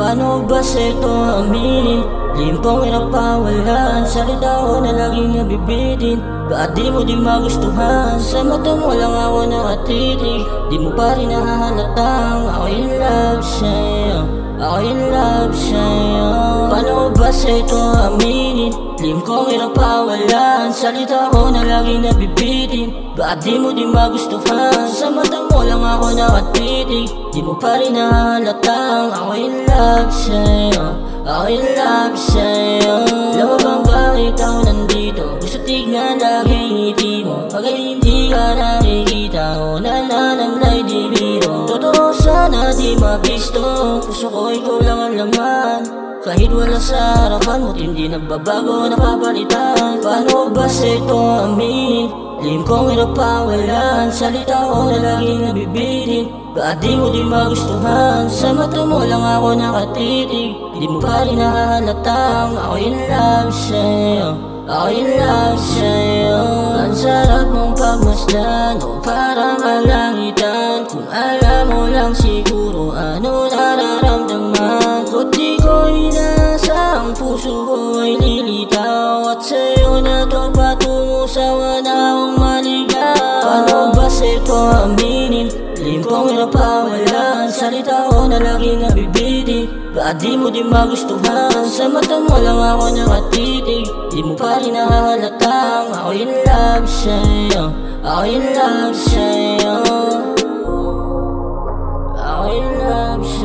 Paano ba sa'yo aminin? Lihim kong hirap pawalan, salita ko na laging nabibitin. Ba't di mo di magustuhan? Sa mata mo lang ako nakatitig, di mo pa rin nahahalatang ako in love sa'yo, ako in love sa'yo. Paano ba sa'yo aminin? Lihim kong hirap pawalan, salita ko na laging nabibitin. Ba't di mo di magustuhan? Sa mata mo lang ako nakatitig, di mo pa rin nahahalatang ako in love sa'yo, ako in love sa'yo. Alam mo bang bakit ako nandito? Gusto tignan laging ngiti mo, pagkat hindi ka nakikita ko nananamlay di biro. Totoo sana di mabisto, gusto ko ikaw lang ang laman. Kahit wala sa harapan mo't hindi nagbabago, napapalitan. Paano ba sa'yo aminin? Lihim kong hirap pawalan, salita ko na laging nabibitin. Ba't di mo di magustuhan? Sa mata mo lang ako nakatitig, di mo pa rin nahahalatang ako in love sa'yo, ako in love sa'yo. Ang sarap mong pagmasdan, o parang kalangitan. Kung alam mo lang siguro ano nararamdaman ko. Di ko inasa, ang puso ko ay lilitaw, at sa'yo na to patungo sa wala akong maligaw. Paano ba sa'yo aminin? Lihim kong hirap pawalan, salita ko na laging nabibitin. Ba't di mo di magustuhan? Sa mata mo lang ako nakatitig, di mo pa rin nahahalatang ako in love sa'yo, ako in love sa'yo, ako in love sa'yo.